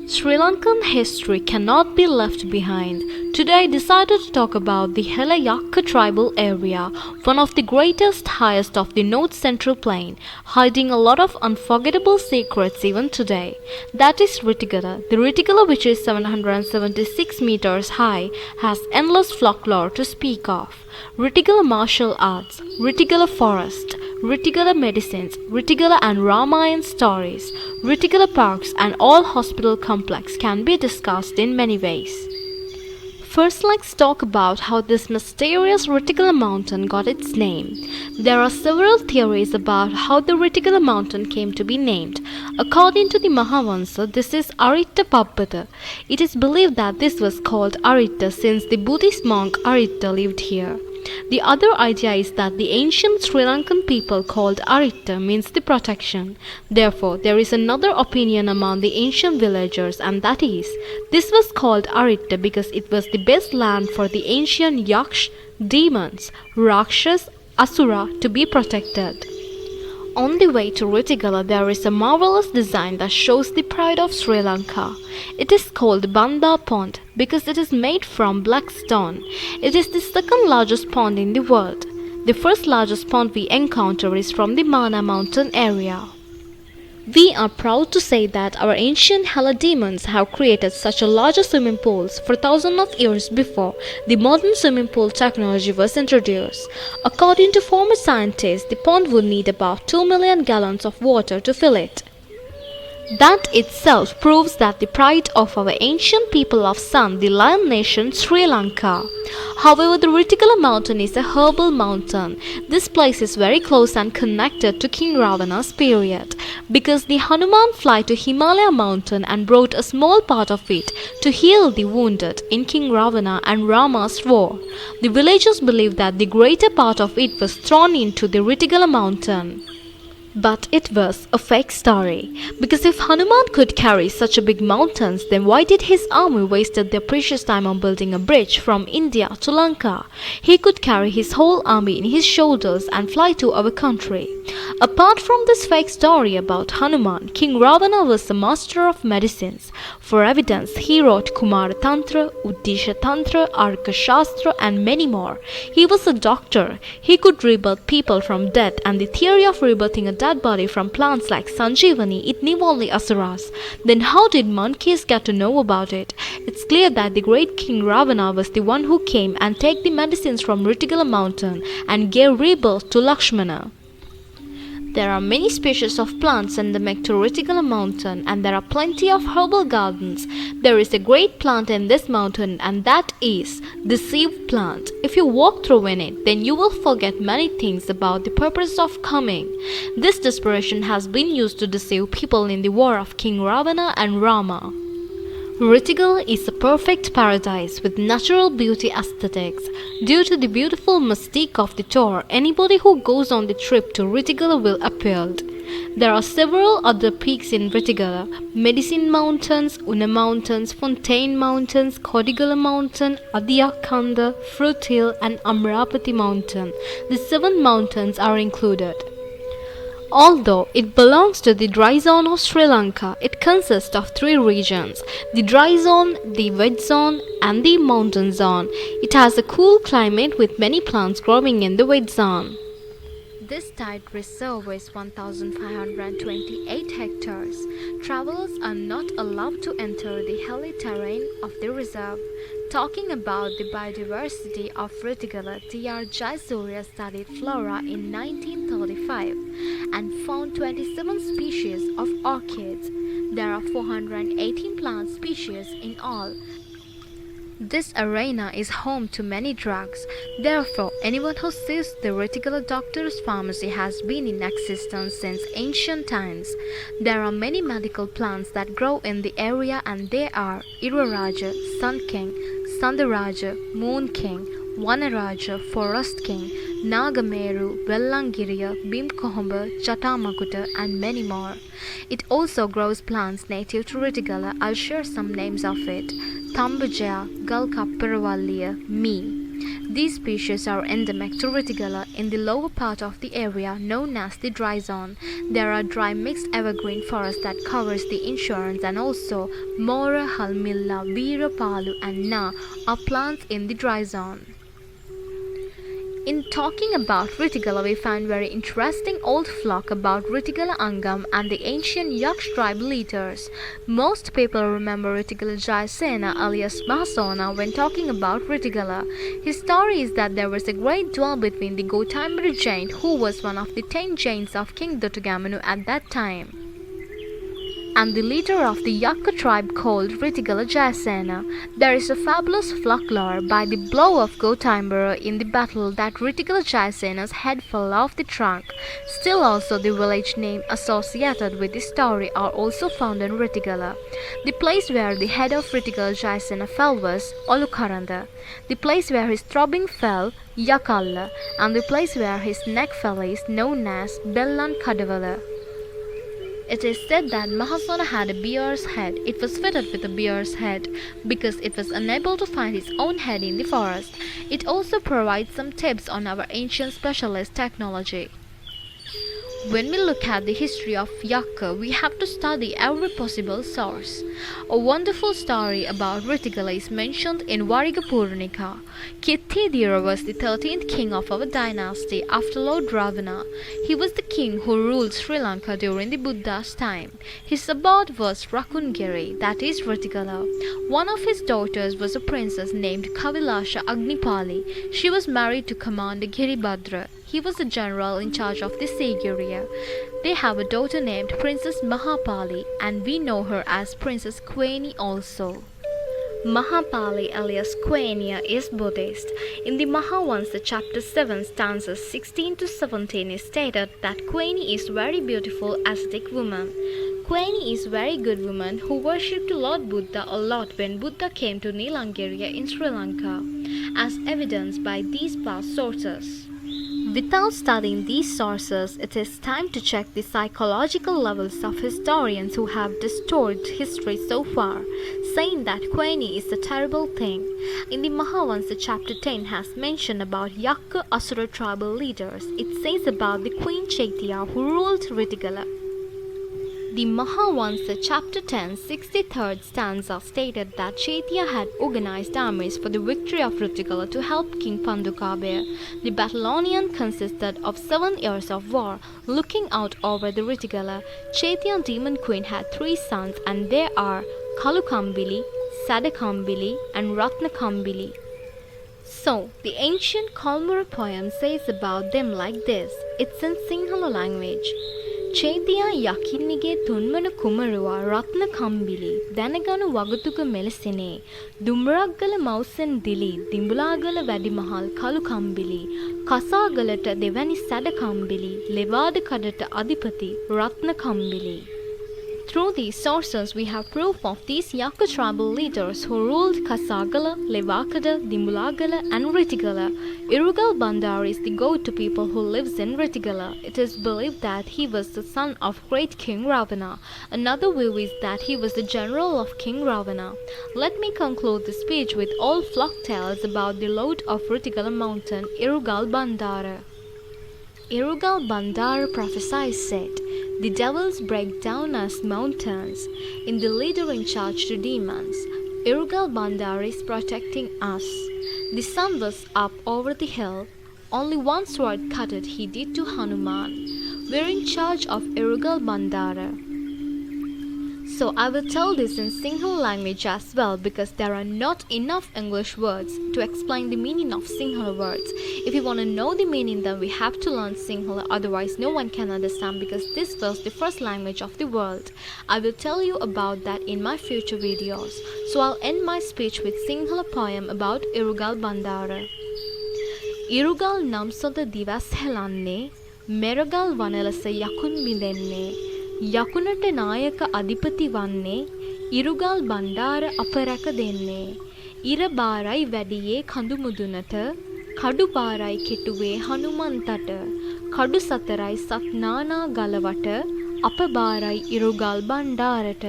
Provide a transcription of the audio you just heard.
Sri Lankan history cannot be left behind. Today I decided to talk about the Yakka tribal area, one of the greatest, highest of the North Central Plain, hiding a lot of unforgettable secrets even today. That is Ritigala. The Ritigala, which is 776 meters high, has endless folklore to speak of. Ritigala martial arts, Ritigala Forest, Ritigala medicines, Ritigala and Ramayan stories, Ritigala parks and all hospital complex can be discussed in many ways. First, let's talk about how this mysterious Ritigala mountain got its name. There are several theories about how the Ritigala mountain came to be named. According to the Mahavansa, this is Aritta Pabbada. It is believed that this was called Aritta since the Buddhist monk Aritta lived here. The other idea is that the ancient Sri Lankan people called Aritta means the protection. Therefore, there is another opinion among the ancient villagers, and that is, this was called Aritta because it was the best land for the ancient Yaksh, demons, Rakshas, Asura to be protected. On the way to Ritigala, there is a marvelous design that shows the pride of Sri Lanka. It is called Banda Pond because it is made from black stone. It is the second largest pond in the world. The first largest pond we encounter is from the Mana mountain area. We are proud to say that our ancient Hella demons have created such a large swimming pools for thousands of years before the modern swimming pool technology was introduced. According to former scientists, the pond would need about 2 million gallons of water to fill it. That itself proves that the pride of our ancient people of Sun, the lion nation Sri Lanka. However, the Ritigala mountain is a herbal mountain. This place is very close and connected to King Ravana's period because the Hanuman fly to Himalaya mountain and brought a small part of it to heal the wounded in King Ravana and Rama's war. The villagers believe that the greater part of it was thrown into the Ritigala mountain. But it was a fake story, because if Hanuman could carry such a big mountains, then why did his army wasted their precious time on building a bridge from India to Lanka? He could carry his whole army in his shoulders and fly to our country. Apart from this fake story about Hanuman, King Ravana was the master of medicines. For evidence, he wrote Kumara Tantra, Uddisha Tantra, Arka Shastra and many more. He was a doctor. He could rebirth people from death, and the theory of rebirthing a dead body from plants like Sanjeevani, it knew only Asuras. Then how did monkeys get to know about it? It's clear that the great King Ravana was the one who came and took the medicines from Ritigala mountain and gave rebirth to Lakshmana. There are many species of plants endemic to Ritigala mountain, and there are plenty of herbal gardens. There is a great plant in this mountain, and that is the Siv plant. If you walk through in it, then you will forget many things about the purpose of coming. This desperation has been used to deceive people in the war of King Ravana and Rama. Ritigala is a perfect paradise with natural beauty aesthetics. Due to the beautiful mystique of the tour, anybody who goes on the trip to Ritigala will appeal. There are several other peaks in Ritigala: Medicine Mountains, Una Mountains, Fontaine Mountains, Kodigala Mountain, Adiyakanda, Fruit Hill and Amrapati Mountain. The 7 mountains are included. Although it belongs to the dry zone of Sri Lanka, it consists of 3 regions: the dry zone, the wet zone and the mountain zone. It has a cool climate with many plants growing in the wet zone. This tide reserve is 1,528 hectares. Travelers are not allowed to enter the hilly terrain of the reserve. Talking about the biodiversity of Ritigala, T.R. Jayasuriya studied flora in 1935 and found 27 species of orchids. There are 418 plant species in all. This arena is home to many drugs. Therefore, anyone who sees the Ritigala doctor's pharmacy has been in existence since ancient times. There are many medical plants that grow in the area, and they are Iraraja, Sun King, Sandaraja, Moon King, Vanaraja, Forest King, Nagameru, Vellangiriya, Bimkohomba, Chatamakuta and many more. It also grows plants native to Ritigala. I'll share some names of it: Thambajaya, Galkapparavaliya, Me. These species are endemic to Ritigala in the lower part of the area known as the dry zone. There are dry mixed evergreen forest that covers the insurance, and also Mora, Halmilla, Veera, Palu and Na are plants in the dry zone. In talking about Ritigala, we find very interesting old folk about Ritigala Angam and the ancient Yaksh tribal leaders. Most people remember Ritigala Jayasena alias Mahasona when talking about Ritigala. His story is that there was a great duel between the Gotambara Jain, who was one of the 10 Jains of King Duttugamanu at that time, and the leader of the Yakka tribe called Ritigala Jayasena. There is a fabulous folklore by the blow of Gotambara in the battle that Ritigala Jayasena's head fell off the trunk. Still also the village name associated with the story are also found in Ritigala. The place where the head of Ritigala Jayasena fell was Olukaranda. The place where his throbbing fell, Yakalla, and the place where his neck fell is known as Bellan Kadavala. It is said that Mahasona had a bear's head. It was fitted with a bear's head because it was unable to find its own head in the forest. It also provides some tips on our ancient specialist technology. When we look at the history of Yakka, we have to study every possible source. A wonderful story about Ritigala is mentioned in Variga Puranika. Kithidira was the 13th king of our dynasty after Lord Ravana. He was the king who ruled Sri Lanka during the Buddha's time. His abode was Rakungiri, that is Ritigala. One of his daughters was a princess named Kavilasha Agnipali. She was married to Commander Giribhadra. He was the general in charge of the Sigiriya. They have a daughter named Princess Mahapali, and we know her as Princess Queni also. Mahapali alias Quenya is Buddhist. In the Mahavansa chapter 7 stanzas 16 to 17 is stated that Queni is very beautiful ascetic woman. Queni is very good woman who worshipped Lord Buddha a lot when Buddha came to Nilangiriya in Sri Lanka, as evidenced by these past sources. Without studying these sources, it is time to check the psychological levels of historians who have distorted history so far, saying that Queni is a terrible thing. In the Mahavansa chapter 10 has mentioned about Yakka Asura tribal leaders. It says about the Queen Chaitya who ruled Ritigala. The Mahavansa chapter 10 63rd stanza stated that Chaitya had organized armies for the victory of Ritigala to help King Pandukabir. The battalion consisted of 7 years of war. Looking out over the Ritigala, Chaitya demon queen had 3 sons, and they are Kalukambili, Sadakambili and Ratnakambili. So, the ancient Kalmara poem says about them like this. It's in Sinhala language. Chaitya yakinnige tunmana kumaruwa ratna kambili danaganu wagatuka melasine dumraggala mausen dili dimbulagala වැඩිමහල් කළු කම්බිලි කසාගලට දෙවැනි සැඩ කම්බිලි ලෙවාඩ කඩට අධිපති රත්න කම්බිලි. Through these sources, we have proof of these Yakka tribal leaders who ruled Kasagala, Levakada, Dimbulagala and Ritigala. Irugal Bandar is the go-to people who lives in Ritigala. It is believed that he was the son of great King Ravana. Another view is that he was the general of King Ravana. Let me conclude the speech with all folk tales about the lord of Ritigala mountain, Irugal Bandara. Irugal Bandara prophesied said, "The devils break down as mountains, in the leader in charge to demons. Irugal Bandara is protecting us. The sun was up over the hill. Only one sword cut it he did to Hanuman. We're in charge of Irugal Bandara." So I will tell this in Sinhala language as well, because there are not enough English words to explain the meaning of Sinhala words. If you want to know the meaning, then we have to learn Sinhala, otherwise no one can understand, because this was the first language of the world. I will tell you about that in my future videos. So I'll end my speech with Sinhala poem about Irugal Bandara. Irugal namsoda divas hellanne Meragal vanelasa yakun bindenne යකුණට නායක අධිපති වන්නේ ඉරුගල් බණ්ඩාර අප රැක දෙන්නේ. ඉර බාරයි වැඩියේ කඳු මුදුනට කඩු බාරයි කෙටුවේ හනුමන්තට කඩු සතරයි සත් නානා ගලවට අප බාරයි ඉරුගල් බණ්ඩාරට.